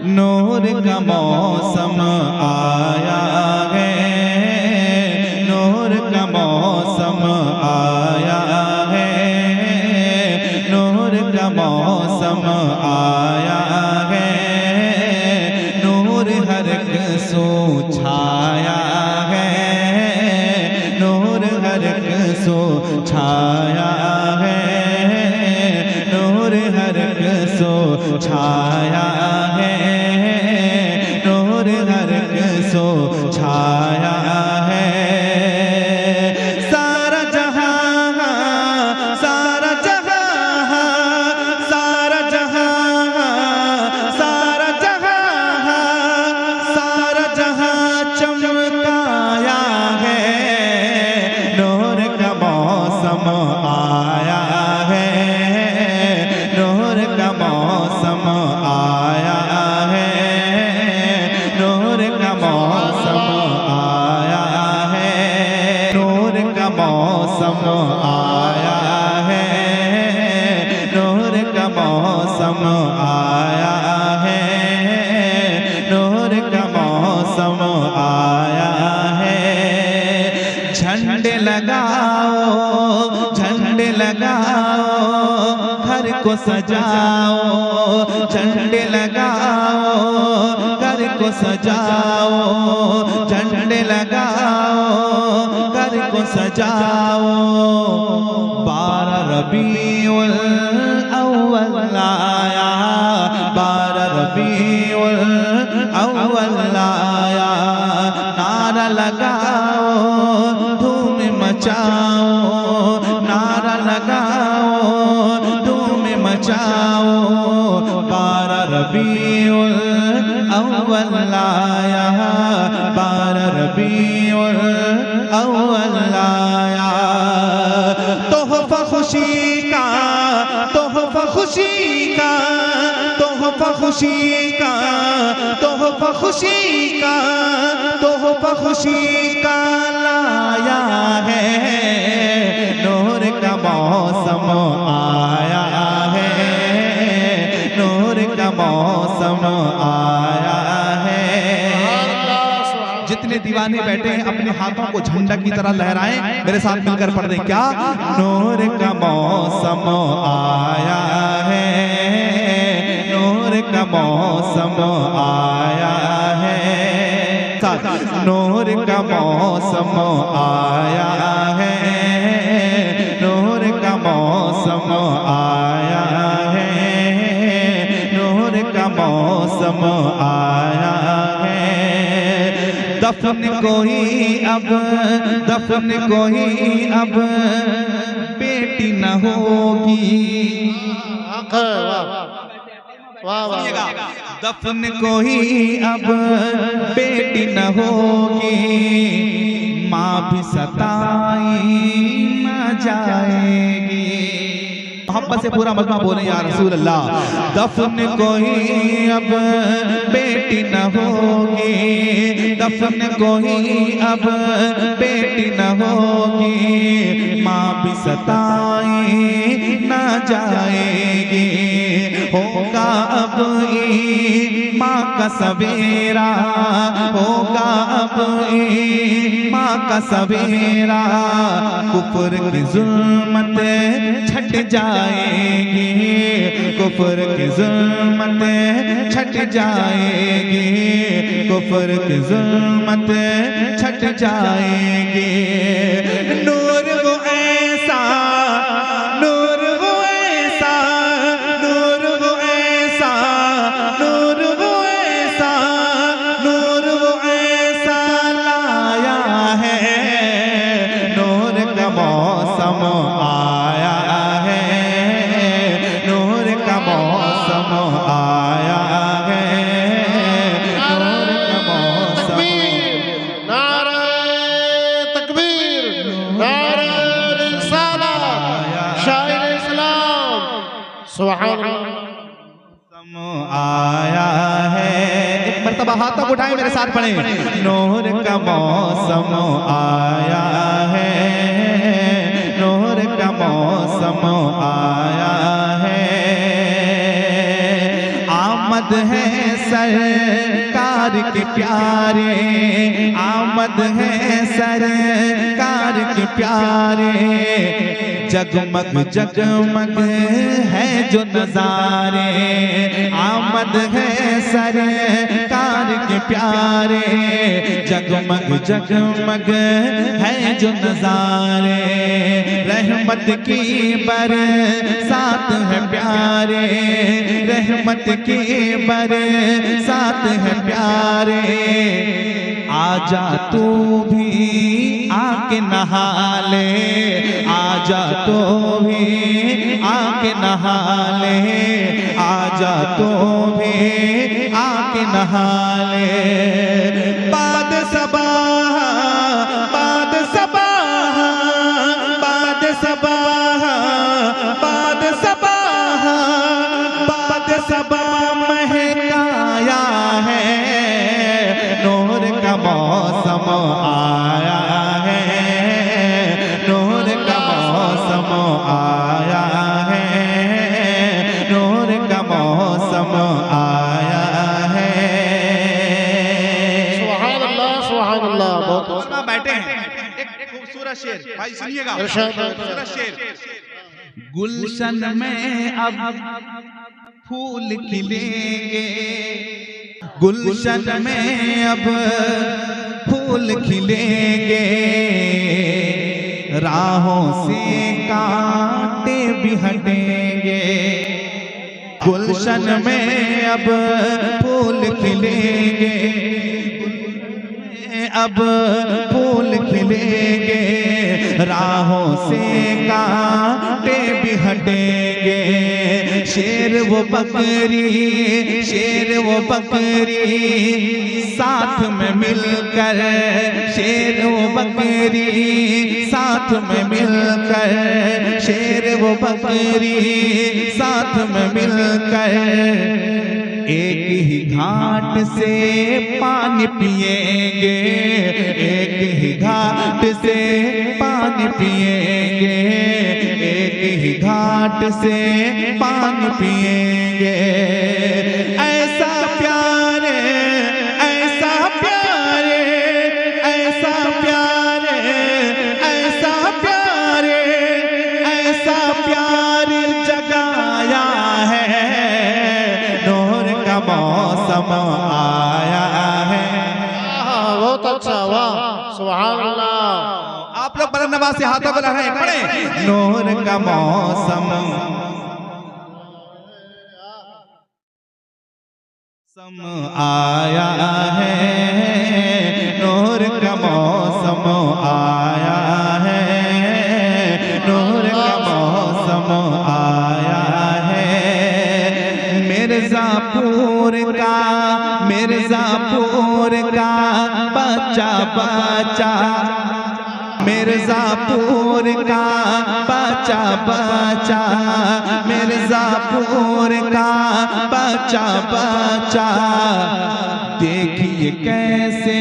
नूर का मौसम आया है, नूर का मौसम आया है, नूर का मौसम आया है, नूर हर एक सो छाया है, नूर हर एक सो छाया है, नूर हर एक सो छाया है, नूर हर एक सो छाया है। सारा जहां, सारा जहां, सारा जहां, सारा जहां, सारा जहां चमकाया है, नूर का मौसम आया है, नूर का मौसम आया है, नूर का मौसम आया है, नूर का मौसम आया है, नूर का मौसम आया है, नूर का मौसम आया है। झंडे लगाओ, झंडे लगाओ, घर को सजाओ, झंडे लगाओ, घर को सजाओ, झंडे लगाओ, घर को सजाओ। 12 रबीउल अव्वल आया, 12 रबीउल अव्वल आया, नारा लगाओ, धूम मचाओ, नारा लगाओ, धूम मचाओ। 12 रबीउल अव्वल आया, 12 रबीउल अव्वल आया। तोहफा खुशी का, तोहफा खुशी का, तोहफा खुशी का, तोहफा खुशी का, तोहफा खुशी का लाया है, नूर का मौसम आया है, नूर का मौसम आया है। जितने दीवाने बैठे हैं अपने हाथों को झंडा की तरह लहराएं, मेरे साथ मिलकर पढ़ दें क्या? नूर का मौसम आया है, नूर का मौसम आया है, नूर का मौसम आया है, नूर का मौसम आया है, नूर का मौसम आया है। दफन कोई अब, दफन कोई अब बेटी न होगी, दफन कोई अब बेटी न होगी, माँ भी सताई न जाएगी। मोहब्बत से पूरा मजमा बोले या रसूल अल्लाह। दफन कोई अब बेटी न होगी, दफन कोई अब बेटी न होगी, माँ भी सताई न जाएगी। होगा अब माँ का सवेरा, होगा अब माँ का सवेरा, कुफर की जुल्मत छट जाएगी, कुफर की जुल्मत छट जाएगी, कुफर की जुल्मत छट जाएगी। नूर वो ऐसा, नूर वो ऐसा, नूर वो ऐसा, नूर वो ऐसा, नूर वो ऐसा लाया है, नूर का मौसम आया है, नूर का मौसम आया है, नूर का मौसम। नारे तकबीर, नारे रिसालत, शायर इस्लाम, सुभान अल्लाह। आया है। एक मर्तबा हाथों को उठाएं, मेरे साथ पढ़ें। नूर का मौसम आया है, नूर का मौसम आया है। आमद आमद है सरकार के प्यारे, आमद है सरकार के प्यारे, जगमग जगमग है जो नजारे, आमद है सरकार के प्यारे, जगमग जगमग है जो नजारे, रहमत की बरसात है प्यारे, रहमत की बरसात है प्यारे, आजा तू भी आके नहा ले, आजा तो भी आके नहा ले, आजा तो भी आके नहा ले। बाद सबाह बाद सबाह बाद सबाह बाद सबाह बाद सबाह महकाया है, नूर का मौसम आया है, नूर का मौसम आया है, नूर का मौसम आया है। सुभान अल्लाह सुभान अल्लाह। बहुत बैठे हैं, एक खूबसूरत शेर भाई सुनिएगा, खूबसूरत शेर। गुलशन में अब फूल खिलेंगे, गुलशन में अब फूल खिलेंगे, राहों से कांटे भी हटेंगे, गुलशन में अब फूल खिलेंगे, अब फूल खिलेंगे, राहों से कांटे भी हटेंगे, शेर वो बकरी, शेर वो बकरी साथ में मिलकर, शेर वो बकरी साथ में मिलकर, शेर वो बकरी साथ में मिलकर, एक ही घाट से पानी पिएंगे, एक ही घाट से पानी पिएंगे, एक ही घाट से पानी पिएंगे, ऐसा प्यारे ऐसा प्यारे ऐसा प्यारे ऐसा प्यारे ऐसा प्यार जगाया है, नूर का मौसम आया है। बहुत अच्छा, वाह सुभान अल्लाह। आप लोग बुलंद आवाज से हाथों को लहराएं, पढ़े नूर का मौसम आया है, नूर का मौसम आया है, नूर का मौसम आया है, मिर्जापुर का मिर्जापुर का बच्चा बच्चा, मिर्जापुर का बच्चा बच्चा, मिर्जापुर का बच्चा बच्चा, देखिए कैसे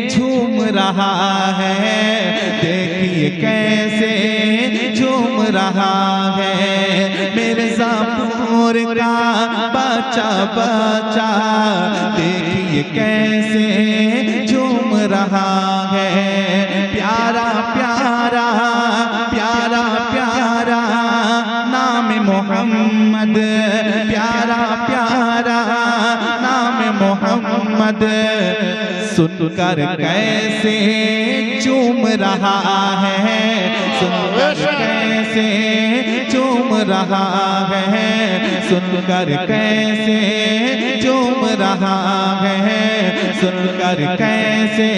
झूम रहा है, देखिए कैसे झूम रहा है, मिर्जापुर का बच्चा बच्चा, देखिए कैसे झूम रहा है, प्यारा प्यारा प्यारा प्यारा नाम मोहम्मद, प्यारा प्यारा नाम मोहम्मद, सुनकर कैसे चूम रहा है, सुनकर कैसे चूम रहा है, सुनकर कैसे चूम रहा है, सुनकर कैसे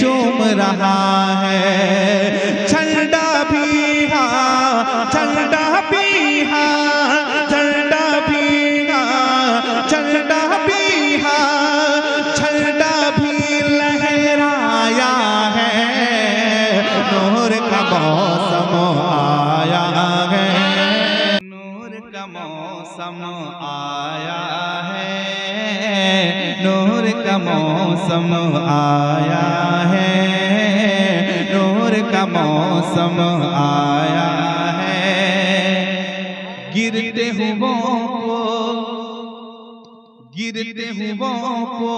चूम रहा है, झंडा भी हाँ झंडा भी हाँ झंडा भी हाँ झंडा भी हाँ झंडा भी लहराया है, नूर का मौसम आया है, नूर का मौसम आया है, नूर का मौसम आया है, नूर का मौसम आया है, गिरते हुओं को गिरते हुओं को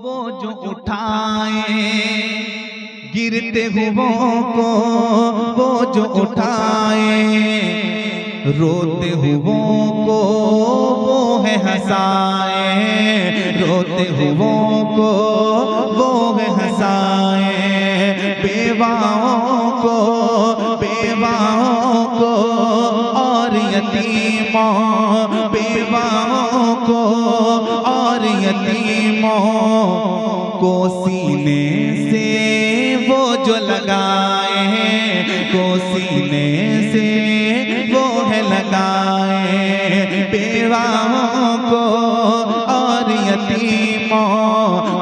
वो जो उठाए, गिरते हुओं को वो जो उठाए, रोते हुओं को वो है हंसाए, रोते हुओं को वो है हंसाए, बेवाओं को और यतीमों, बेवाओं को और यतीमों को सीने से वो जो लगाए, को सीने से वो है लगाए, बेवाओं को और यतीमों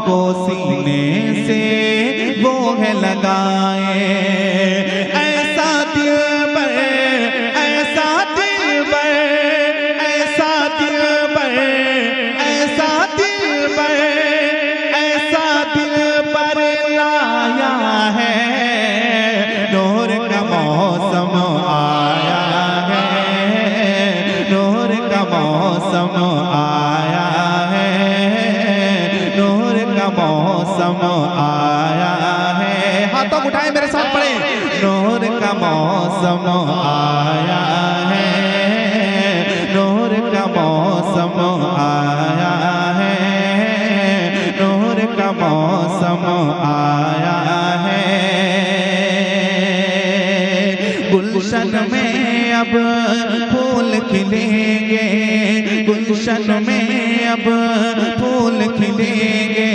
को सीने से वो है लगाए। ऐसा दिलबर, ऐसा दिलबर, ऐसा दिलबर, ऐसा दिलबर, ऐसा दिलबर लाया है, नूर का मौसम आया है, नूर का मौसम आया है, नूर का मौसम आया है। हाथों उठाए मेरे साथ पढ़े, नूर का मौसम आया है, नूर का मौसम आया है, नूर का मौसम आया है। गुलशन में अब फूल खिलेंगे, गुलशन में अब फूल खिलेंगे,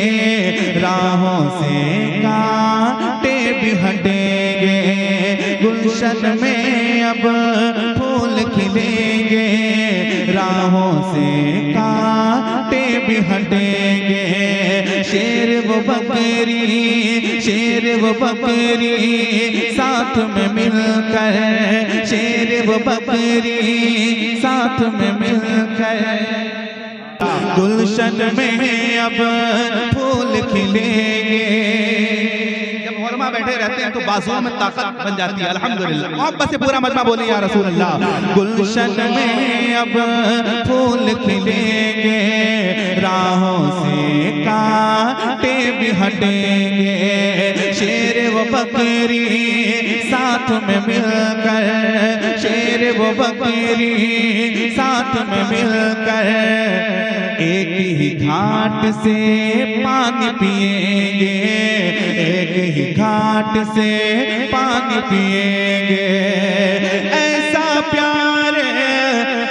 राहों से कांटे भी हटेंगे, गुलशन में अब फूल खिलेंगे, राहों से कांटे भी हटेंगे। शेर वो बकरी, शेर वो बकरी साथ में मिलकर, शेर वो बकरी साथ में मिलकर, गुलशन में अब फूल खिलेंगे। जब हुरमा बैठे रहते हैं तो बाजुओं में ताकत बन जाती है। अल्हम्दुलिल्लाह, मोहब्बत से पूरा मजमा बोले या रसूल अल्लाह। गुलशन में अब फूल खिलेंगे, राहों से कांटे भी हटेंगे, शेर वो बकरी साथ में मिलकर, शेर वो बकरी साथ में मिलकर, एक ही घाट से पानी पिएंगे, एक ही घाट से पानी पिएंगे। ऐसा प्यार,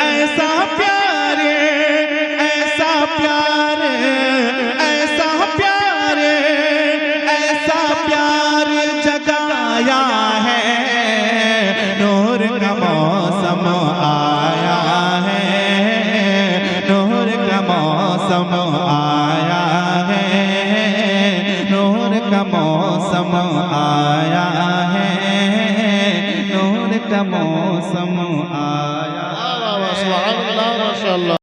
ऐसा प्यार, ऐसा प्यार, ऐसा प्यार, ऐसा प्यार जगाया है, नूर का मौसम आया है, नूर का मौसम आया है, नूर का मौसम आया है, नूर का मौसम आया है। सुभान अल्लाह, माशाअल्लाह।